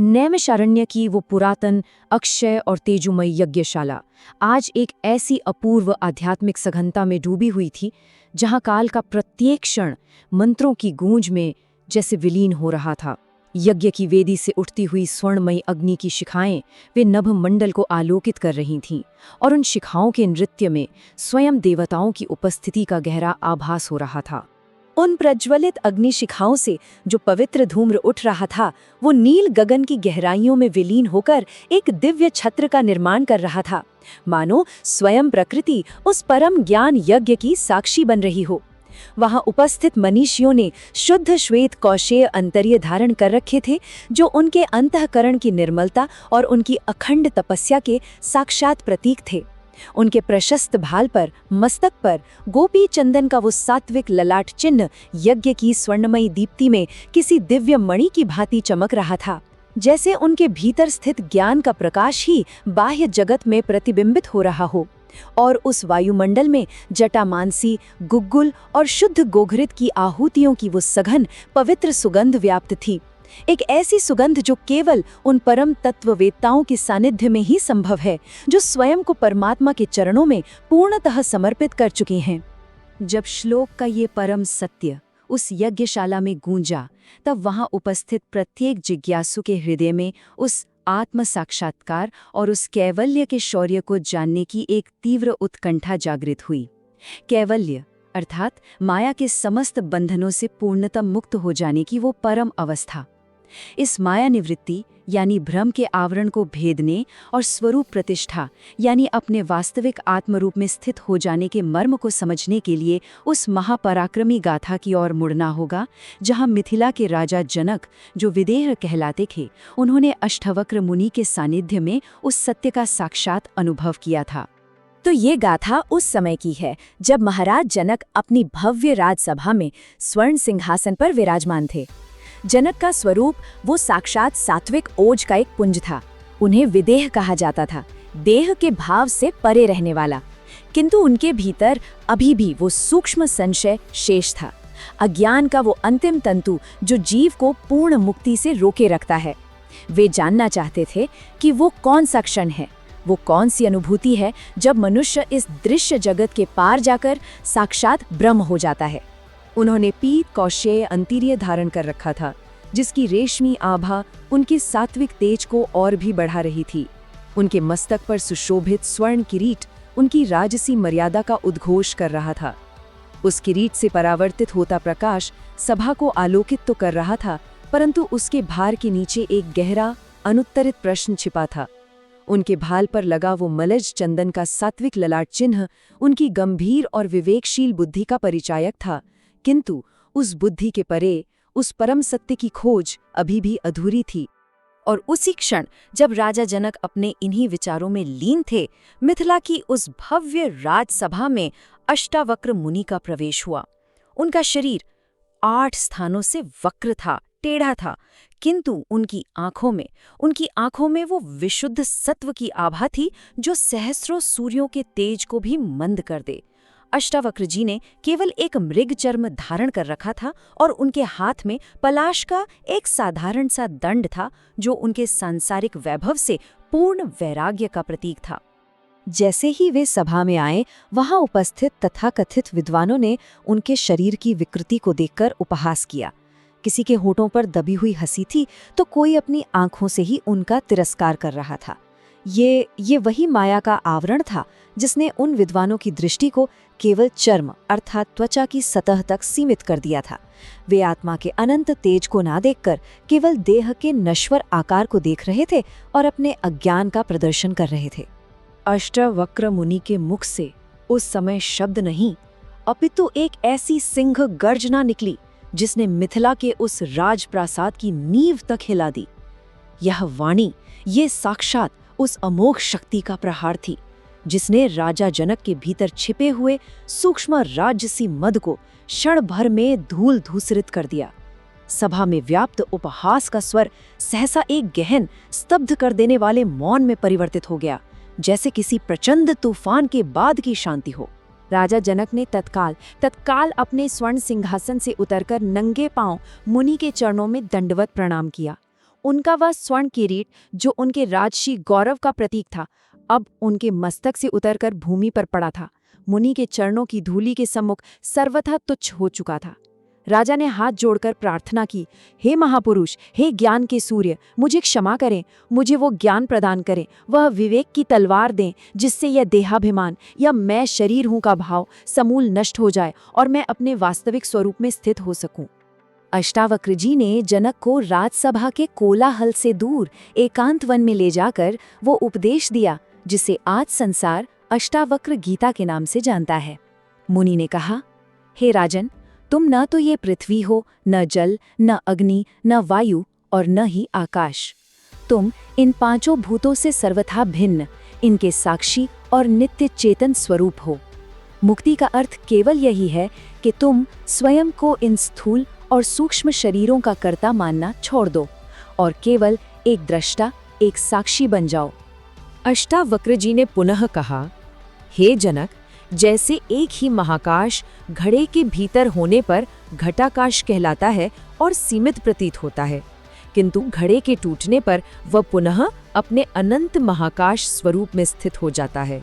नैमिषारण्य की वो पुरातन, अक्षय और तेजोमयी यज्ञशाला आज एक ऐसी अपूर्व आध्यात्मिक सघनता में डूबी हुई थी जहां काल का प्रत्येक क्षण मंत्रों की गूंज में जैसे विलीन हो रहा था। यज्ञ की वेदी से उठती हुई स्वर्णमयी अग्नि की शिखाएं वे नभ मंडल को आलोकित कर रही थीं, और उन शिखाओं के नृत्य में स्वयं देवताओं की उपस्थिति का गहरा आभास हो रहा था। उन प्रज्वलित अग्निशिखाओं से जो पवित्र धूम्र उठ रहा था, वो नील गगन की गहराइयों में विलीन होकर एक दिव्य छत्र का निर्माण कर रहा था, मानो स्वयं प्रकृति उस परम ज्ञान यज्ञ की साक्षी बन रही हो। वहां उपस्थित मनीषियों ने शुद्ध श्वेत कौशेय अंतर्य धारण कर रखे थे, जो उनके अंतःकरण की निर्मलता और उनकी अखंड तपस्या के साक्षात प्रतीक थे। उनके प्रशस्त भाल पर, मस्तक पर गोपी चंदन का वो सात्विक ललाट चिन्ह यज्ञ की स्वर्णमयी दीप्ति में किसी दिव्य मणि की भांति चमक रहा था, जैसे उनके भीतर स्थित ज्ञान का प्रकाश ही बाह्य जगत में प्रतिबिंबित हो रहा हो। और उस वायुमंडल में जटामानसी, गुग्गुल और शुद्ध गोघृत की आहुतियों की वो सघन पवित्र सुगंध व्याप्त थी, एक ऐसी सुगंध जो केवल उन परम तत्ववेत्ताओं के सानिध्य में ही संभव है, जो स्वयं को परमात्मा के चरणों में पूर्णतः समर्पित कर चुके हैं। जब श्लोक का ये परम सत्य उस यज्ञशाला में गूंजा, तब वहां उपस्थित प्रत्येक जिज्ञासु के हृदय में उस आत्म साक्षात्कार और उस कैवल्य के शौर्य को जानने की एक तीव्र उत्कंठा जागृत हुई। कैवल्य अर्थात माया के समस्त बंधनों से पूर्णतः मुक्त हो जाने की वो परम अवस्था। इस माया निवृत्ति यानी भ्रम के आवरण को भेदने और स्वरूप प्रतिष्ठा यानी अपने वास्तविक आत्मरूप में स्थित हो जाने के मर्म को समझने के लिए उस महापराक्रमी गाथा की ओर मुड़ना होगा, जहां मिथिला के राजा जनक, जो विदेह कहलाते थे, उन्होंने अष्टवक्र मुनि के सानिध्य में उस सत्य का साक्षात अनुभव किया था। तो ये गाथा उस समय की है जब महाराज जनक अपनी भव्य राजसभा में स्वर्ण सिंहासन पर विराजमान थे। जनक का स्वरूप वो साक्षात सात्विक ओज का एक पुंज था। उन्हें विदेह कहा जाता था, देह के भाव से परे रहने वाला, किंतु उनके भीतर अभी भी वो सूक्ष्म संशय शेष था, अज्ञान का वो अंतिम तंतु जो जीव को पूर्ण मुक्ति से रोके रखता है। वे जानना चाहते थे कि वो कौन सा क्षण है, वो कौन सी अनुभूति है जब मनुष्य इस दृश्य जगत के पार जाकर साक्षात ब्रह्म हो जाता है। उन्होंने पीत कौशेय अंतर्य धारण कर रखा था, जिसकी रेशमी आभा उनके सात्विक तेज को और भी बढ़ा रही थी। उनके मस्तक पर सुशोभित स्वर्ण किरीट उनकी राजसी मर्यादा का उद्घोष कर रहा था। उस किरीट से परावर्तित होता प्रकाश सभा को आलोकित तो कर रहा था, परंतु उसके भार के नीचे एक गहरा अनुत्तरित प्रश्न छिपा था। उनके भाल पर लगा वो मलज चंदन का सात्विक ललाट चिन्ह उनकी गंभीर और विवेकशील बुद्धि का परिचायक था, किंतु उस बुद्धि के परे उस परम सत्य की खोज अभी भी अधूरी थी। और उसी क्षण जब राजा जनक अपने इन्हीं विचारों में लीन थे, मिथिला की उस भव्य राजसभा में अष्टावक्र मुनि का प्रवेश हुआ। उनका शरीर 8 स्थानों से वक्र था, टेढ़ा था, किंतु उनकी आंखों में वो विशुद्ध सत्व की आभा थी जो सहस्रों सूर्यों के तेज को भी मंद कर दे। अष्टावक्र जी ने केवल एक मृग चर्म धारण कर रखा था और उनके हाथ में पलाश का एक साधारण सा दंड था, जो उनके सांसारिक वैभव से पूर्ण वैराग्य का प्रतीक था। जैसे ही वे सभा में आए, वहां उपस्थित तथाकथित विद्वानों ने उनके शरीर की विकृति को देखकर उपहास किया। किसी के होठों पर दबी हुई हंसी थी, तो कोई अपनी आंखों से ही उनका तिरस्कार कर रहा था। ये वही माया का आवरण था जिसने उन विद्वानों की दृष्टि को केवल चर्म अर्थात त्वचा की सतह तक सीमित कर दिया था। वे आत्मा के अनंत तेज को ना देखकर केवल देह के नश्वर आकार को देख रहे थे और अपने अज्ञान का प्रदर्शन कर रहे थे। अष्टावक्र मुनि के मुख से उस समय शब्द नहीं, अपितु एक ऐसी सिंह गर्जना निकली जिसने मिथिला के उस राजप्रासाद की नींव तक हिला दी। यह वाणी, ये साक्षात उस अमोघ शक्ति का प्रहार थी जिसने राजा जनक के भीतर छिपे हुए सूक्ष्म राजसी मद को क्षण भर में धूल धूसरित कर दिया। सभा में व्याप्त उपहास का स्वर सहसा एक गहन, स्तब्ध कर देने वाले मौन में परिवर्तित हो गया, जैसे किसी प्रचंड तूफान के बाद की शांति हो। राजा जनक ने तत्काल अपने स्वर्ण सिंहासन से उतरकर नंगे पांव मुनि के चरणों में दंडवत प्रणाम किया। उनका वह स्वर्ण किरीट जो उनके राजसी गौरव का प्रतीक था, अब उनके मस्तक से उतरकर भूमि पर पड़ा था। मुनि के चरणों की धूलि के सम्मुख सर्वथा तुच्छ हो चुका था। राजा ने हाथ जोड़कर प्रार्थना की, हे महापुरुष, हे ज्ञान के सूर्य, मुझे क्षमा करें, मुझे वो ज्ञान प्रदान करें, वह विवेक की तलवार दें जिससे यह देहाभिमान या मैं शरीर हूं का भाव समूल नष्ट हो जाए और मैं अपने वास्तविक स्वरूप में स्थित हो सकूं। अष्टावक्र जी ने जनक को राजसभा के कोलाहल से दूर एकांत वन में ले जाकर वो उपदेश दिया जिसे आज संसार अष्टावक्र गीता के नाम से जानता है। मुनि ने कहा, हे राजन, तुम न तो ये पृथ्वी हो, न जल, न अग्नि, न वायु और न ही आकाश। तुम इन पांचों भूतों से सर्वथा भिन्न, इनके साक्षी और नित्य चेतन स्वरूप हो। मुक्ति का अर्थ केवल यही है कि तुम स्वयं को इन स्थूल और सूक्ष्म शरीरों का कर्ता मानना छोड़ दो और केवल एक दृष्टा, एक साक्षी बन जाओ। अष्टावक्र जी ने पुनः कहा, हे जनक, जैसे एक ही महाकाश घड़े के भीतर होने पर घटाकाश कहलाता है और सीमित प्रतीत होता है, किंतु घड़े के टूटने पर वह पुनः अपने अनंत महाकाश स्वरूप में स्थित हो जाता है,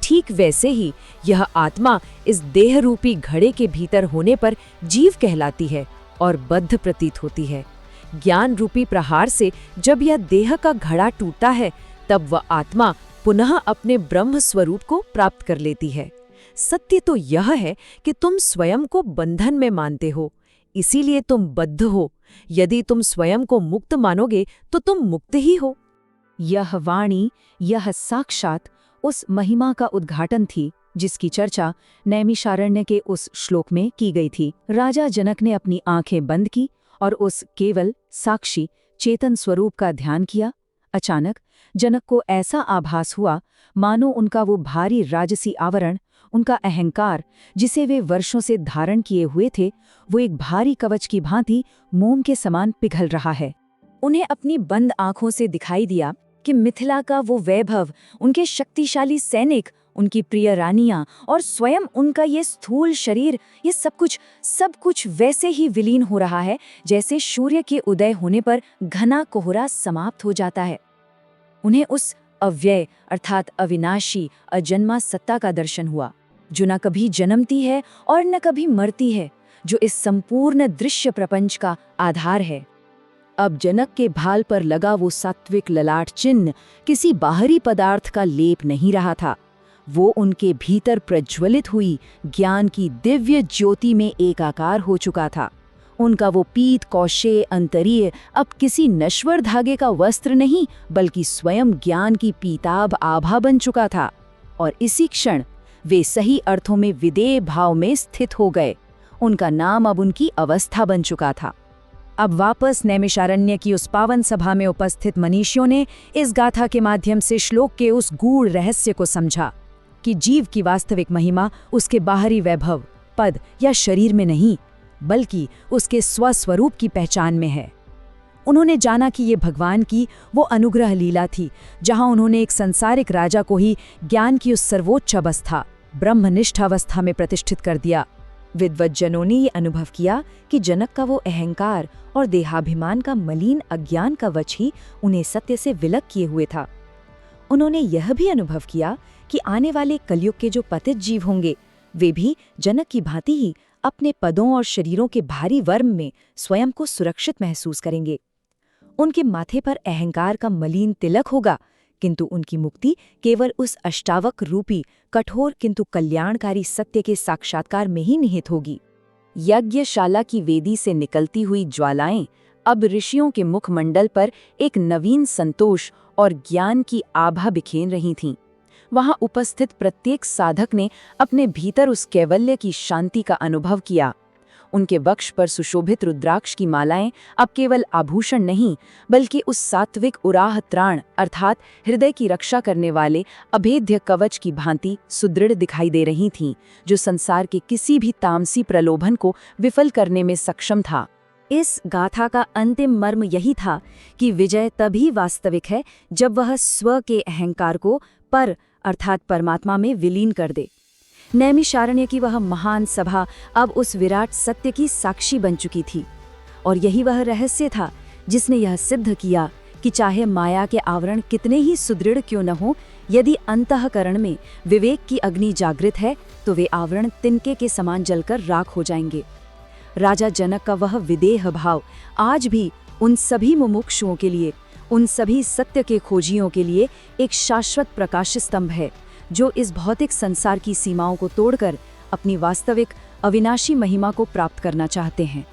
ठीक वैसे ही यह आत्मा इस देह रूपी घड़े के भीतर होने पर जीव कहलाती है और बद्ध प्रतीत होती है। ज्ञान रूपी प्रहार से जब यह देह का घड़ा टूटता है, तब वह आत्मा पुनः अपने ब्रह्म स्वरूप को प्राप्त कर लेती है। सत्य तो यह है कि तुम स्वयं को बंधन में मानते हो, इसीलिए तुम बद्ध हो। यदि तुम स्वयं को मुक्त मानोगे तो तुम मुक्त ही हो। यह वाणी, यह साक्षात उस महिमा का उद्घाटन थी जिसकी चर्चा नैमिषारण्य के उस श्लोक में की गई थी। राजा जनक ने अपनी आंखें बंद की और उस केवल साक्षी चेतन स्वरूप का ध्यान किया। अचानक जनक को ऐसा आभास हुआ मानो उनका वो भारी राजसी आवरण, उनका अहंकार जिसे वे वर्षों से धारण किए हुए थे, वो एक भारी कवच की भांति मोम के समान पिघल रहा है। उन्हें अपनी बंद आंखों से दिखाई दिया कि मिथिला का वो वैभव, उनके शक्तिशाली सैनिक, उनकी प्रिय रानियां और स्वयं उनका ये स्थूल शरीर, ये सब कुछ वैसे ही विलीन हो रहा है जैसे सूर्य के उदय होने पर घना कोहरा समाप्त हो जाता है। उन्हें उस अव्यय अर्थात अविनाशी अजन्मा सत्ता का दर्शन हुआ, जो न कभी जन्मती है और न कभी मरती है, जो इस संपूर्ण दृश्य प्रपंच का आधार है। अब जनक के भाल पर लगा वो सात्विक ललाट चिन्ह किसी बाहरी पदार्थ का लेप नहीं रहा था, वो उनके भीतर प्रज्वलित हुई ज्ञान की दिव्य ज्योति में एकाकार हो चुका था। उनका वो पीत कौशेय अंतरीय अब किसी नश्वर धागे का वस्त्र नहीं, बल्कि स्वयं ज्ञान की पीताभ आभा बन चुका था। और इसी क्षण वे सही अर्थों में विदेह भाव में स्थित हो गए। उनका नाम अब उनकी अवस्था बन चुका था। अब वापस नैमिषारण्य की उस पावन सभा में उपस्थित मनीषियों ने इस गाथा के माध्यम से श्लोक के उस गूढ़ रहस्य को समझा कि जीव की वास्तविक महिमा उसके बाहरी वैभव, पद या शरीर में नहीं, बल्कि उसके स्वस्वरूप की पहचान में है। उन्होंने जाना कि ये भगवान की वो अनुग्रह लीला थी जहां उन्होंने एक संसारिक राजा को ही ज्ञान की उस सर्वोच्च अवस्था, ब्रह्मनिष्ठ अवस्था में प्रतिष्ठित कर दिया। विद्वज्जनों ने ये अनुभव किया कि जनक का वो अहंकार और देहाभिमान का मलिन अज्ञान का वश ही उन्हें सत्य से विलग किए हुए था। उन्होंने यह भी अनुभव किया कि आने वाले कलयुग के जो पतित जीव होंगे, वे भी जनक की भांति ही अपने पदों और शरीरों के भारी वर्म में स्वयं को सुरक्षित महसूस करेंगे। उनके माथे पर अहंकार का मलिन तिलक होगा, किंतु उनकी मुक्ति केवल उस अष्टावक्र रूपी कठोर किंतु कल्याणकारी सत्य के साक्षात्कार में ही निहित होगी। यज्ञशाला की वेदी से निकलती हुई ज्वालाएं अब ऋषियों के मुखमंडल पर एक नवीन संतोष और ज्ञान की आभा बिखेर रही थीं। वहां उपस्थित प्रत्येक साधक ने अपने भीतर उस कैवल्य की शांति का अनुभव किया। उनके वक्ष पर सुशोभित रुद्राक्ष की मालाएं अब केवल आभूषण नहीं, बल्कि उस सात्विक उराह त्राण अर्थात हृदय की रक्षा करने वाले अभेद्य कवच की भांति सुदृढ़ दिखाई दे रही थीं, जो संसार के किसी भी तामसी प्रलोभन को विफल करने में सक्षम था। इस गाथा का अंतिम मर्म यही था कि विजय तभी वास्तविक है जब वह स्व के अहंकार को पर अर्थात परमात्मा में विलीन कर दे। नैमिषारण्य की वह महान सभा अब उस विराट सत्य की साक्षी बन चुकी थी, और यही वह रहस्य था जिसने यह सिद्ध किया कि चाहे माया के आवरण कितने ही सुदृढ़ क्यों न हो, यदि अंतःकरण में विवेक की अग्नि जागृत है तो वे आवरण तिनके के समान जलकर राख हो जाएंगे। राजा जनक का वह विदेह भाव आज भी उन सभी मुमुक्षुओं के लिए, उन सभी सत्य के खोजियों के लिए एक शाश्वत प्रकाश स्तंभ है, जो इस भौतिक संसार की सीमाओं को तोड़कर अपनी वास्तविक अविनाशी महिमा को प्राप्त करना चाहते हैं।